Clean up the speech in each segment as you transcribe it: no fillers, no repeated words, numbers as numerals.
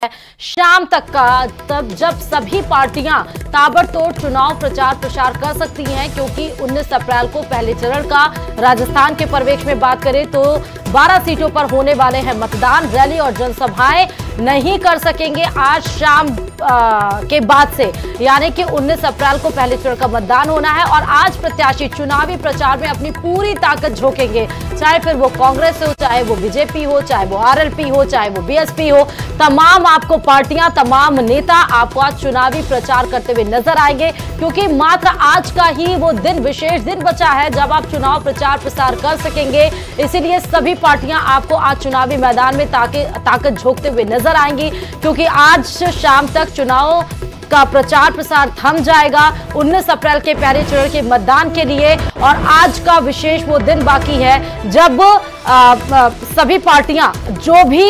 शाम तक का, तब जब सभी पार्टियां ताबड़तोड़ चुनाव प्रचार प्रसार कर सकती हैं, क्योंकि 19 अप्रैल को पहले चरण का राजस्थान के परिवेश में बात करें तो 12 सीटों पर होने वाले हैं मतदान। रैली और जनसभाएं नहीं कर सकेंगे आज शाम के बाद से, यानी कि 19 अप्रैल को पहले चरण का मतदान होना है और आज प्रत्याशी चुनावी प्रचार में अपनी पूरी ताकत झोंकेंगे, चाहे फिर वो कांग्रेस हो, चाहे वो बीजेपी हो, चाहे वो आरएलपी हो, चाहे वो बीएसपी हो। तमाम आपको पार्टियां, तमाम नेता आपको आज चुनावी प्रचार करते हुए नजर आएंगे, क्योंकि मात्र आज का ही वो दिन, विशेष दिन बचा है जब आप चुनाव प्रचार प्रसार कर सकेंगे। इसीलिए सभी पार्टियां आपको आज चुनावी मैदान में ताकत झोंकते हुए नजर आएंगी, क्योंकि आज शाम तक चुनाव का प्रचार प्रसार थम जाएगा 19 अप्रैल के पहले चरण के मतदान के लिए। और आज का विशेष वो दिन बाकी है जब सभी पार्टियां जो भी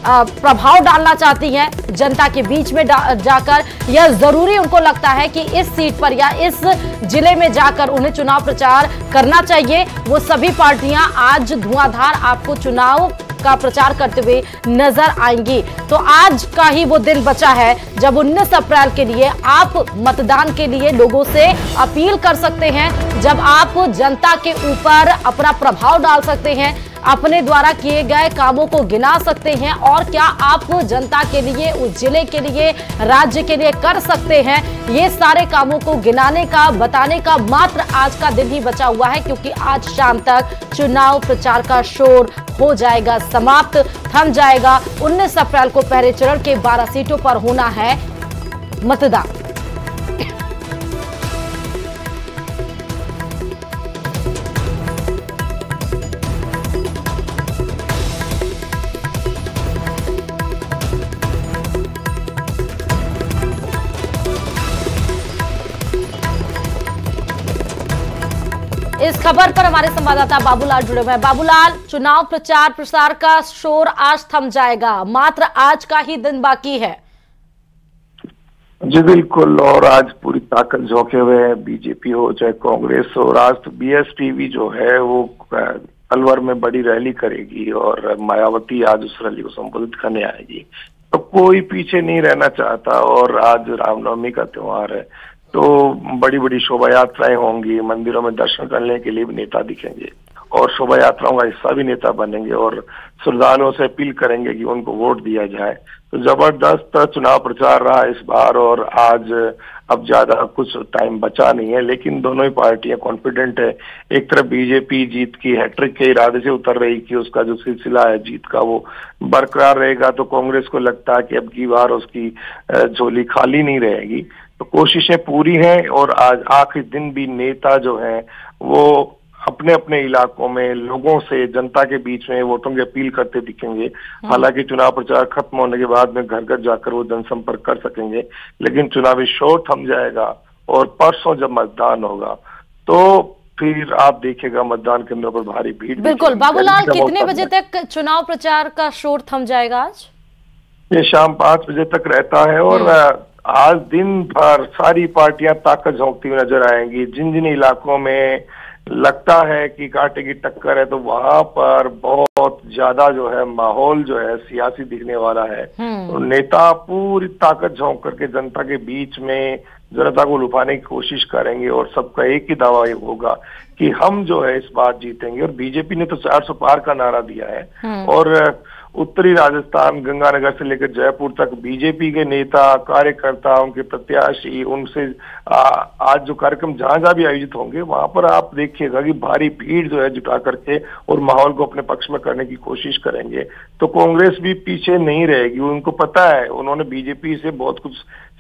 प्रभाव डालना चाहती हैं जनता के बीच में जाकर, यह जरूरी उनको लगता है कि इस सीट पर या इस जिले में जाकर उन्हें चुनाव प्रचार करना चाहिए, वो सभी पार्टियां आज धुआंधार आपको चुनाव का प्रचार करते हुए नजर आएंगी। तो आज का ही वो दिन बचा है जब 19 अप्रैल के लिए आप मतदान के लिए लोगों से अपील कर सकते हैं, जब आप जनता के ऊपर अपना प्रभाव डाल सकते हैं, अपने द्वारा किए गए कामों को गिना सकते हैं और क्या आप जनता के लिए, उस जिले के लिए, राज्य के लिए कर सकते हैं। ये सारे कामों को गिनाने का, बताने का मात्र आज का दिन ही बचा हुआ है, क्योंकि आज शाम तक चुनाव प्रचार का शोर हो जाएगा समाप्त, थम जाएगा। 19 अप्रैल को पहले चरण के 12 सीटों पर होना है मतदान। इस खबर पर हमारे संवाददाता बाबूलाल जुड़े हुए हैं। बाबूलाल, चुनाव प्रचार प्रसार का शोर आज थम जाएगा, मात्र आज का ही दिन बाकी है। जी बिल्कुल, और आज पूरी ताकत झोंके हुए हैं, बीजेपी हो चाहे कांग्रेस हो। आज तो बीएसपी भी जो है वो अलवर में बड़ी रैली करेगी और मायावती आज उस रैली को संबोधित करने आएगी। तो कोई पीछे नहीं रहना चाहता और आज रामनवमी का त्योहार है, तो बड़ी बड़ी शोभा यात्राएं होंगी, मंदिरों में दर्शन करने के लिए भी नेता दिखेंगे और शोभा यात्राओं का हिस्सा भी नेता बनेंगे और श्रद्धालुओं से अपील करेंगे कि उनको वोट दिया जाए। तो जबरदस्त चुनाव प्रचार रहा इस बार और आज अब ज्यादा कुछ टाइम बचा नहीं है, लेकिन दोनों ही पार्टियां कॉन्फिडेंट है। एक तरफ बीजेपी जीत की हैट्रिक के इरादे से उतर रही कि उसका जो सिलसिला है जीत का वो बरकरार रहेगा, तो कांग्रेस को लगता है कि अब की बार उसकी झोली खाली नहीं रहेगी। तो कोशिशें पूरी हैं और आज आखिरी दिन भी नेता जो हैं वो अपने अपने इलाकों में लोगों से, जनता के बीच में वोटों की अपील करते दिखेंगे। हालांकि चुनाव प्रचार खत्म होने के बाद में घर घर जाकर वो जनसंपर्क कर सकेंगे, लेकिन चुनावी शोर थम जाएगा और परसों जब मतदान होगा तो फिर आप देखिएगा मतदान केंद्रों पर भारी भीड़। बिल्कुल बाबूलाल, कितने बजे तक चुनाव प्रचार का शोर थम जाएगा? आज ये शाम 5 बजे तक रहता है और आज दिन भर सारी पार्टियां ताकत झोंकती हुई नजर आएंगी। जिन जिन इलाकों में लगता है कि कांटे की टक्कर है तो वहां पर बहुत ज्यादा जो है माहौल जो है सियासी दिखने वाला है। तो नेता पूरी ताकत झोंक करके जनता के बीच में जनता को लुभाने की कोशिश करेंगे और सबका एक ही दावा होगा कि हम जो है इस बार जीतेंगे। और बीजेपी ने तो 400 पार का नारा दिया है और उत्तरी राजस्थान, गंगानगर से लेकर जयपुर तक बीजेपी के नेता, कार्यकर्ता, उनके प्रत्याशी, उनसे आज जो कार्यक्रम जहां जहां भी आयोजित होंगे वहां पर आप देखिएगा कि भारी भीड़ जो है जुटा करके और माहौल को अपने पक्ष में करने की कोशिश करेंगे। तो कांग्रेस भी पीछे नहीं रहेगी, उनको पता है, उन्होंने बीजेपी से बहुत कुछ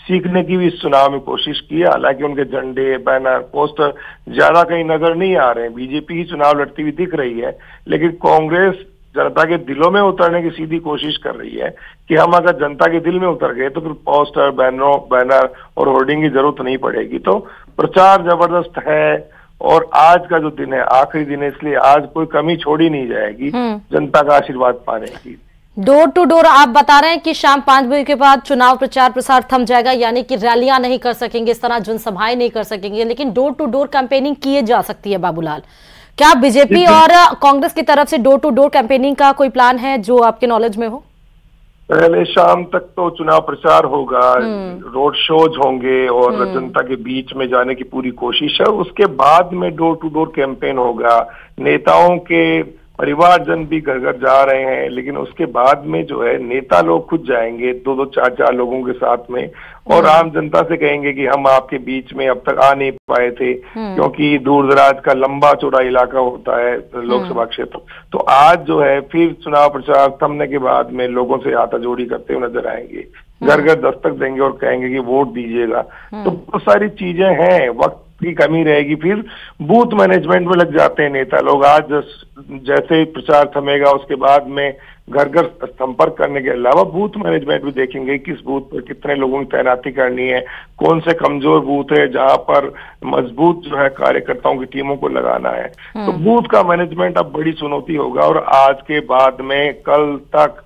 सीखने की भी इस चुनाव में कोशिश की। हालांकि उनके झंडे, बैनर, पोस्टर ज्यादा कहीं नजर नहीं आ रहे हैं, बीजेपी ही चुनाव लड़ती हुई दिख रही है, लेकिन कांग्रेस जनता के दिलों में उतरने की सीधी कोशिश कर रही है कि हम अगर जनता के दिल में उतर गए तो फिर पोस्टर, बैनर और होर्डिंग की जरूरत नहीं पड़ेगी। तो प्रचार जबरदस्त है और आज का जो दिन है आखिरी दिन है, इसलिए आज कोई कमी छोड़ी नहीं जाएगी जनता का आशीर्वाद पाने की। डोर टू डोर आप बता रहे हैं कि शाम 5 बजे के बाद चुनाव प्रचार प्रसार थम जाएगा, यानी कि रैलियां नहीं कर सकेंगे, इस तरह जनसभाएं नहीं कर सकेंगे, लेकिन डोर टू डोर कैंपेनिंग की जा सकती है। बाबूलाल, क्या बीजेपी और कांग्रेस की तरफ से डोर टू डोर कैंपेनिंग का कोई प्लान है जो आपके नॉलेज में हो? पहले शाम तक तो चुनाव प्रचार होगा, रोड शोज होंगे और जनता के बीच में जाने की पूरी कोशिश है। उसके बाद में डोर टू डोर कैंपेन होगा। नेताओं के परिवारजन भी घर घर जा रहे हैं, लेकिन उसके बाद में जो है नेता लोग खुद जाएंगे 2-2, 4-4 लोगों के साथ में, और आम जनता से कहेंगे कि हम आपके बीच में अब तक आ नहीं पाए थे, क्योंकि दूर दराज का लंबा चौड़ा इलाका होता है लोकसभा क्षेत्र। तो आज जो है फिर चुनाव प्रचार थमने के बाद में लोगों से हाथाजोड़ी करते हुए नजर आएंगे, घर घर दस्तक देंगे और कहेंगे कि वोट दीजिएगा। तो बहुत सारी चीजें हैं, वक्त की कमी रहेगी। फिर बूथ मैनेजमेंट में लग जाते हैं नेता लोग। आज जैसे ही प्रचार थमेगा उसके बाद में घर घर संपर्क करने के अलावा बूथ मैनेजमेंट भी देखेंगे, किस बूथ पर कितने लोगों की तैनाती करनी है, कौन से कमजोर बूथ है जहां पर मजबूत जो है कार्यकर्ताओं की टीमों को लगाना है। तो बूथ का मैनेजमेंट अब बड़ी चुनौती होगा। और आज के बाद में कल तक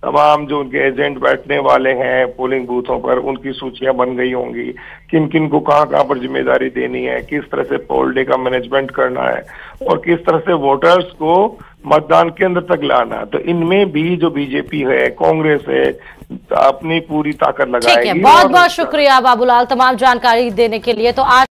तमाम जो उनके एजेंट बैठने वाले हैं पोलिंग बूथों पर, उनकी सूचियां बन गई होंगी, किन किन को कहां कहां पर जिम्मेदारी देनी है, किस तरह से पोल डे का मैनेजमेंट करना है और किस तरह से वोटर्स को मतदान केंद्र तक लाना। तो इनमें भी जो बीजेपी है, कांग्रेस है, अपनी पूरी ताकत लगाएगी। बहुत बहुत शुक्रिया बाबूलाल तमाम जानकारी देने के लिए। तो आज